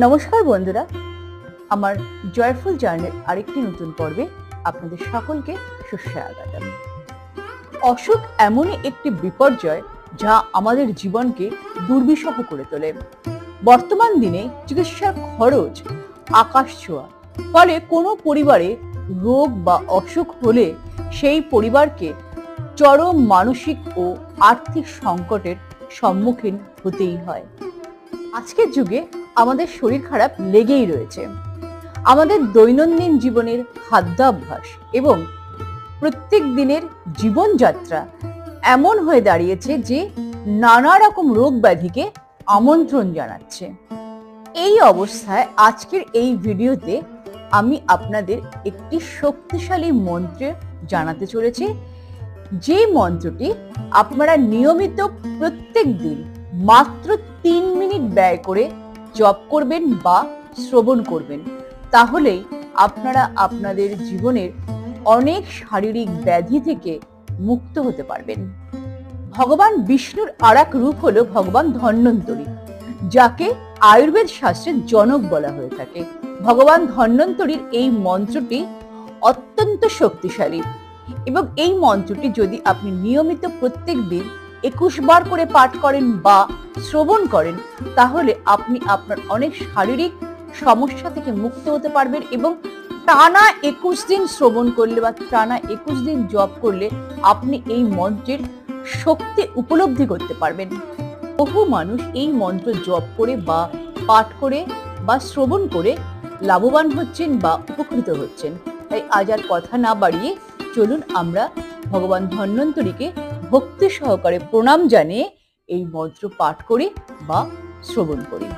নমস্কার বন্ধুরা, আমার জয়ফুল জার্নির আরেকটি নতুন পর্বে আপনাদের সকলকে সুস্বাগতম। অসুখ এমনই একটি বিপর্যয় যা আমাদের জীবনকে দুর্বিষহ করে তোলে। বর্তমান দিনে চিকিৎসার খরচ আকাশ ছোঁয়া, ফলে কোনো পরিবারে রোগ বা অসুখ হলে সেই পরিবারকে চরম মানসিক ও আর্থিক সংকটের সম্মুখীন হতেই হয়। আজকের যুগে আমাদের শরীর খারাপ লেগেই রয়েছে। আমাদের দৈনন্দিন জীবনের খাদ্যাভ্যাস এবং প্রত্যেক দিনের জীবনযাত্রা এমন হয়ে দাঁড়িয়েছে যে নানা রকম রোগ ব্যাধিকে আমন্ত্রণ জানাচ্ছে। এই অবস্থায় আজকের এই ভিডিওতে আমি আপনাদের একটি শক্তিশালী মন্ত্র জানাতে চলেছি, যে মন্ত্রটি আপনারা নিয়মিত প্রত্যেক দিন মাত্র 3 মিনিট ব্যয় করে জপ করবেন বা শ্রবণ করবেন। তাহলেই আপনারা আপনাদের জীবনের অনেক শারীরিক ব্যাধি থেকে মুক্ত হতে পারবেন। ভগবান বিষ্ণুর আরেক রূপ হলো ভগবান ধন্বন্তরী, যাকে আয়ুর্বেদ শাস্ত্রের জনক বলা হয়ে থাকে। ভগবান ধন্বন্তরীর এই মন্ত্রটি অত্যন্ত শক্তিশালী এবং এই মন্ত্রটি যদি আপনি নিয়মিত প্রত্যেক দিন 21 বার করে পাঠ করেন বা শ্রবণ করেন, তাহলে আপনি আপনার অনেক শারীরিক সমস্যা থেকে মুক্ত হতে পারবেন এবং টানা 21 দিন শ্রবণ করলে বা টানা 21 দিন জপ করলে আপনি এই মন্ত্রের শক্তি উপলব্ধি করতে পারবেন। বহু মানুষ এই মন্ত্র জপ করে বা পাঠ করে বা শ্রবণ করে লাভবান হচ্ছেন বা উপকৃত হচ্ছেন। তাই আজ আর কথা না বাড়িয়ে চলুন আমরা ভগবান ধন্বন্তরীকে ভক্তি সহকারে প্রণাম জানিয়ে এই মন্ত্র পাঠ করি বা শ্রবণ করি।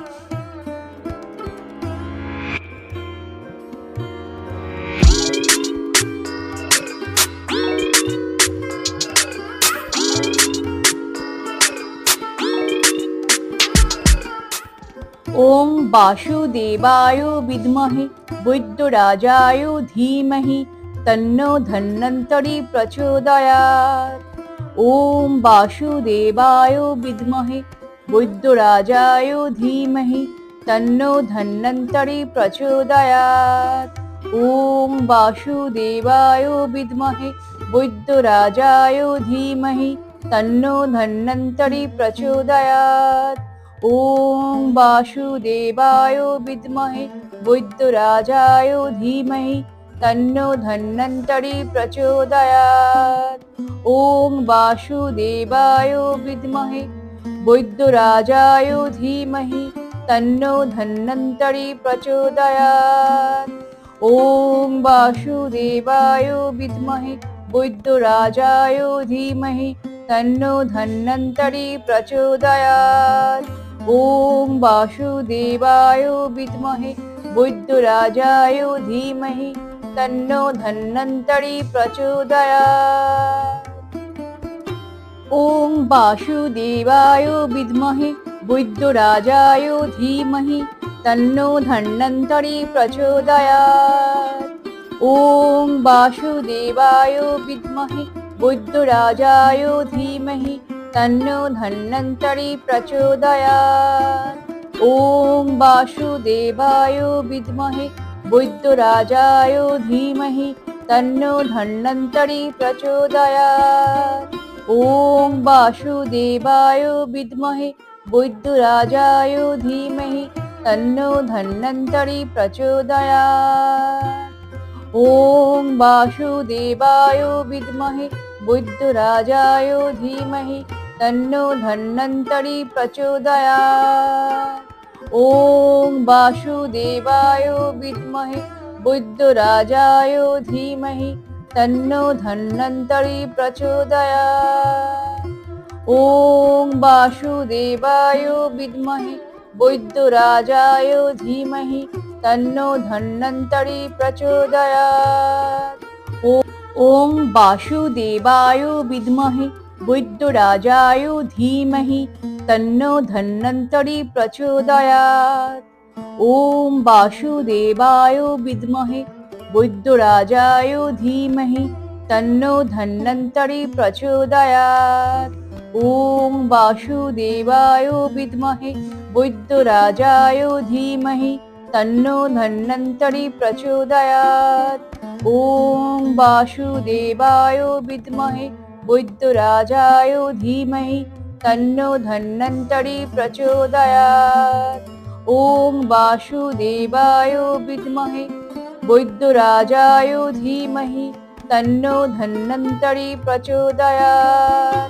ওং বাসুদেবায় বিদ্মহে বৈদ্যরাজায় ধীমহি তন্নো ধন্বন্তরী প্রচোদয়াৎ। ওং বাসুদেবায় বিদ্মহে বৈদ্যরাজায় ধীমহি তন্নো ধন্বন্তরী প্রচোদয়াৎ। ওং বাসুদেবায় বিদ্মহে বৈদ্যরাজায় ধীমহি তন্নো ধন্বন্তরী প্রচোদয়াৎ। ওং বাসুদেবায় বিদ্মহে বৈদ্যরাজায় ধীমহি তন্নো ধন্বন্তরী প্রচোদয়াৎ। ওং বাসুদেবায় বিদ্মহে বৈদ্যরাজায় ধীমহি তন্নো ধন্বন্তরী প্রচোদয়াৎ। ওং বাসুদেবায় বিদ্মহে বৈদ্যরাজায় ধীমহি তন্নো ধন্বন্তরী প্রচোদয়াৎ। ওং বাসুদেবায় বিদ্মহে বৈদ্যরাজায় ধীমহি তন্নো ধন্বন্তরী প্রচোদয়াৎ। ওং বাসুদেবায় বিদ্মহে বৈদ্যরাজায় ধীমহি তন্নো ধন্বন্তরী প্রচোদয়াৎ। ওং বাসুদেবায় বিদ্মহে বৈদ্যরাজায় ধীমহি তন্নো ধন্বন্তরী প্রচোদয়াৎ। ওং বাসুদেবায় বিদ্মহে বৈদ্যরাজায় ধীমহি তন্নো ধন্বন্তরী প্রচোদয়াৎ। ওং বাসুদেবায় বিদ্মহে বৈদ্যরাজায় ধীমহি তন্নো ধন্বন্তরী প্রচোদয়াৎ। ওং বাসুদেবায় বিদ্মহে বৈদ্যরাজায় ধীমহি তন্নো ধন্বন্তরী প্রচোদয়াৎ। ওং বাসুদেবায় বিদ্মহে বৈদ্যরাজায় ধীমহি তন্নো ধন্বন্তরী প্রচোদয়াৎ। ওং বাসুদেবায় বিদ্মহে বৈদ্যরাজায় ধীমহি তন্নো ধন্বন্তরী প্রচোদয়াৎ। ওং বাসুদেবায় বিদ্মহে বৈদ্যরাজায় ধীমহি তন্নো ধন্বন্তরী প্রচোদয়াৎ। ওং বাসুদেবায় বিদ্মহে বৈদ্যরাজায় ধীমহি তন্নো ধন্বন্তরী প্রচোদয়াৎ। ওম বাসুদেবায় বিদ্মহে বৈদ্যরাজায় ধীমহি তন্নো ধন্বন্তরি প্রচোদয়াৎ। ওম বাসুদেবায় বিদ্মহে বৈদ্যরাজায় ধীমহি তন্নো ধন্বন্তরি প্রচোদয়াৎ। ওম বাসুদেবায় বিদ্মহে বৈদ্যরাজায় ধীমহি তন্নো ধন্বন্তরি প্রচোদয়াৎ।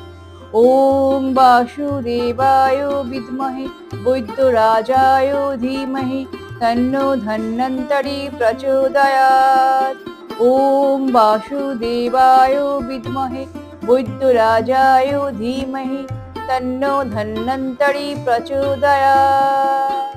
ওম বাসুদেবায় বিদ্মহে বৈদ্যরাজায় ধীমহি তন্নো ধন্বন্তরি প্রচোদয়াৎ। ওম বাসুদেবায় বিদ্মহে বৈদ্যরাজায় ধীমহি তন্নো ধন্বন্তরি প্রচোদয়াৎ।